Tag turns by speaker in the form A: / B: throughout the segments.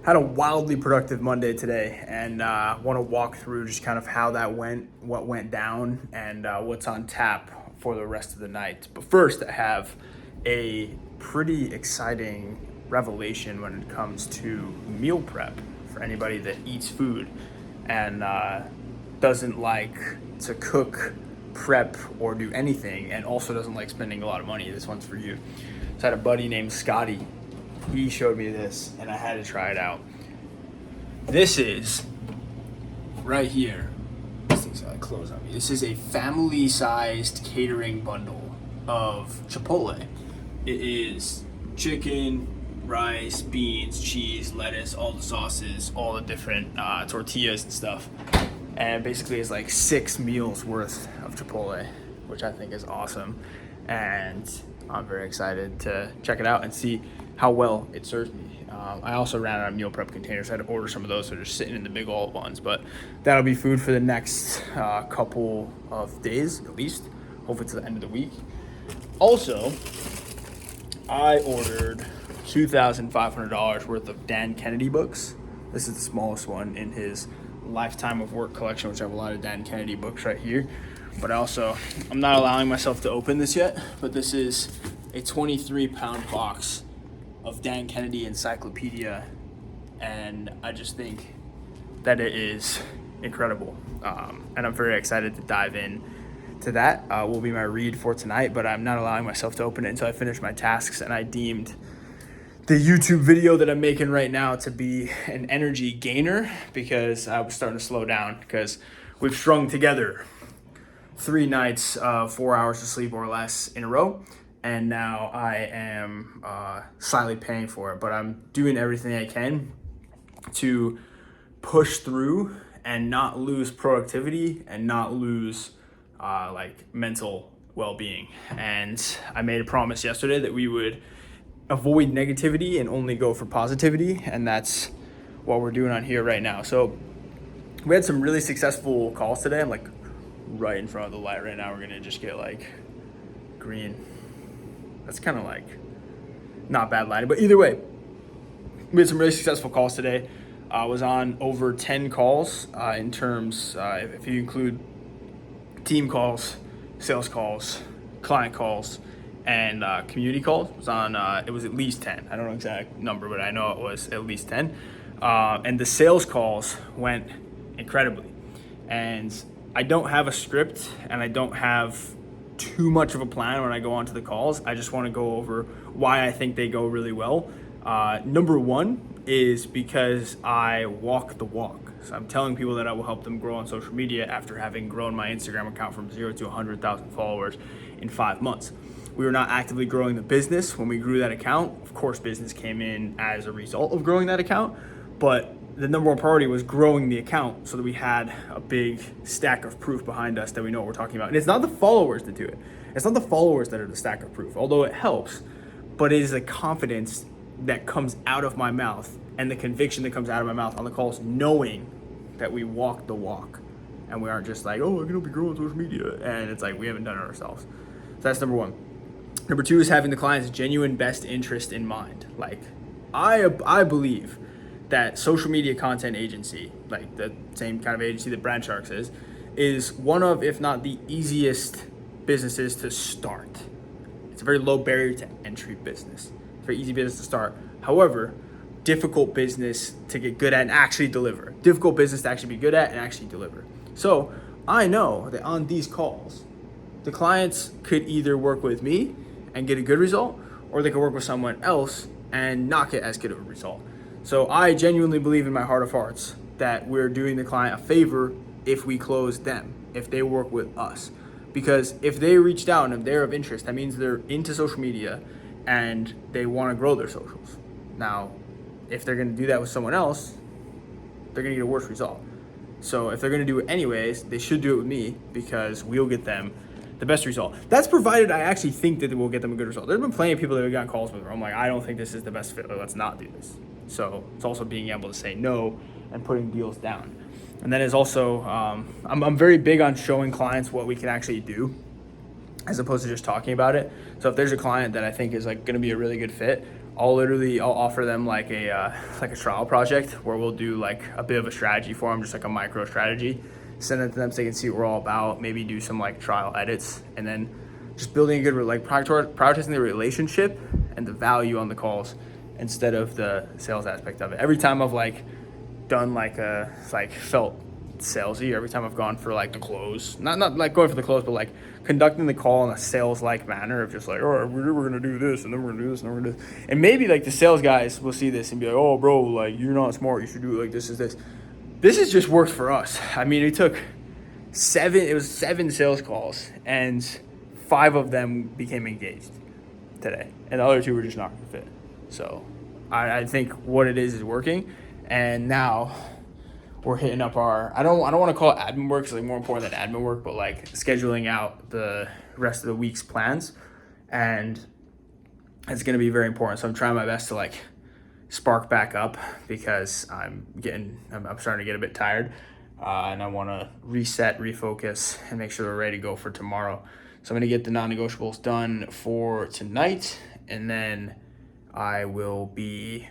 A: Had a wildly productive Monday today, and want to walk through just kind of how that went, what went down, and what's on tap for the rest of the night. But first, I have a pretty exciting revelation when it comes to meal prep for anybody that eats food and doesn't like to cook, prep, or do anything, and also doesn't like spending a lot of money. This one's for you. So I had a buddy named Scotty. He showed me this, and I had to try it out. This is right here. This thing's gotta close on me. This is a family-sized catering bundle of Chipotle. It is chicken, rice, beans, cheese, lettuce, all the sauces, all the different tortillas and stuff. And basically it's like 6 meals worth of Chipotle, which I think is awesome. And I'm very excited to check it out and see how well it serves me. I also ran out of meal prep containers. I had to order some of those, so they're just sitting in the big old ones. But that'll be food for the next couple of days, at least. Hopefully to the end of the week. Also, I ordered $2,500 worth of Dan Kennedy books. This is the smallest one in his Lifetime of Work collection, which I have a lot of Dan Kennedy books right here. But I'm not allowing myself to open this yet, but this is a 23-pound box of Dan Kennedy encyclopedia, and I just think that it is incredible. And I'm very excited to dive in to that. Will be my read for tonight, but I'm not allowing myself to open it until I finish my tasks, and I deemed the YouTube video that I'm making right now to be an energy gainer because I was starting to slow down because we've strung together 3 nights of 4 hours of sleep or less in a row, and now I am slightly paying for it, but I'm doing everything I can to push through and not lose productivity and not lose mental well-being. And I made a promise yesterday that we would avoid negativity and only go for positivity, and that's what we're doing on here right now. So we had some really successful calls today. I'm like right in front of the light right now. We're gonna just get like green. That's kind of like not bad lighting, but either way, we had some really successful calls today. I was on over 10 calls in terms, if you include team calls, sales calls, client calls, and community calls. It was at least 10. I don't know exact number, but I know it was at least 10. And the sales calls went incredibly. And I don't have a script, and I don't have too much of a plan when I go onto the calls. I just want to go over why I think they go really well. Number one is because I walk the walk. So I'm telling people that I will help them grow on social media after having grown my Instagram account from 0 to 100,000 followers in 5 months. We were not actively growing the business when we grew that account. Of course, business came in as a result of growing that account, but the number one priority was growing the account so that we had a big stack of proof behind us that we know what we're talking about. And it's not the followers that do it. It's not the followers that are the stack of proof, although it helps, but it is the confidence that comes out of my mouth and the conviction that comes out of my mouth on the calls, knowing that we walk the walk and we aren't just like, oh, I'm gonna be growing social media. And it's like, we haven't done it ourselves. So that's number one. Number two is having the client's genuine best interest in mind. Like, I believe that social media content agency, like the same kind of agency that Brand Sharks is one of, if not the easiest businesses to start. It's a very low barrier to entry business. It's a very easy business to start. However, difficult business to get good at and actually deliver. Difficult business to actually be good at and actually deliver. So I know that on these calls, the clients could either work with me and get a good result, or they could work with someone else and not get as good of a result. So I genuinely believe in my heart of hearts that we're doing the client a favor if we close them, if they work with us. Because if they reached out and if they're of interest, that means they're into social media and they want to grow their socials. Now, if they're going to do that with someone else, they're going to get a worse result. So if they're going to do it anyways, they should do it with me because we'll get them the best result. That's provided I actually think that we'll get them a good result. There's been plenty of people that we've gotten calls with where I'm like, I don't think this is the best fit. Let's not do this. So it's also being able to say no and putting deals down. And then is also, I'm very big on showing clients what we can actually do as opposed to just talking about it. So if there's a client that I think is like going to be a really good fit, I'll offer them like a trial project where we'll do like a bit of a strategy for them, just like a micro strategy. Send it to them so they can see what we're all about. Maybe do some like trial edits, and then just building a good like prioritizing the relationship and the value on the calls instead of the sales aspect of it. Every time I've like done like a like felt salesy, or every time I've gone for like the close, not like going for the close, but like conducting the call in a sales like manner of just like, oh, we're gonna do this, and then we're gonna do this, and then we're gonna do this. And maybe like the sales guys will see this and be like, oh bro, like you're not smart, you should do it like this is this. This has just worked for us. I mean, it took seven sales calls, and 5 of them became engaged today, and the other 2 were just not gonna fit. So I think what it is working, and now we're hitting up our, I don't want to call it admin work, it's like more important than admin work, but like scheduling out the rest of the week's plans, and it's going to be very important. So I'm trying my best to like spark back up, because I'm starting to get a bit tired, and I want to reset, refocus, and make sure we're ready to go for tomorrow. So I'm going to get the non-negotiables done for tonight, and then I will be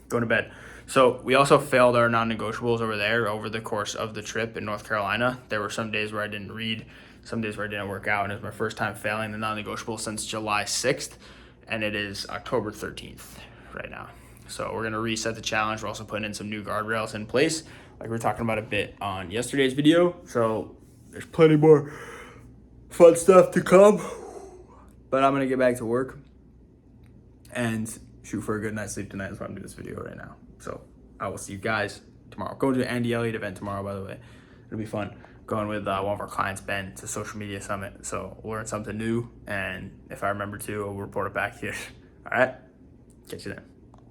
A: going to bed. So we also failed our non-negotiables over there over the course of the trip in North Carolina. There were some days where I didn't read, some days where I didn't work out, and it was my first time failing the non-negotiable since July 6th, and it is October 13th right now. So we're going to reset the challenge. We're also putting in some new guardrails in place, like we were talking about a bit on yesterday's video. So there's plenty more fun stuff to come, but I'm going to get back to work and shoot for a good night's sleep tonight. That's why I'm doing this video right now. So I will see you guys tomorrow. Going to the Andy Elliott event tomorrow, by the way. It'll be fun. Going with one of our clients, Ben, to Social Media Summit. So we'll learn something new, and if I remember to, I'll report it back here. All right? Catch you then.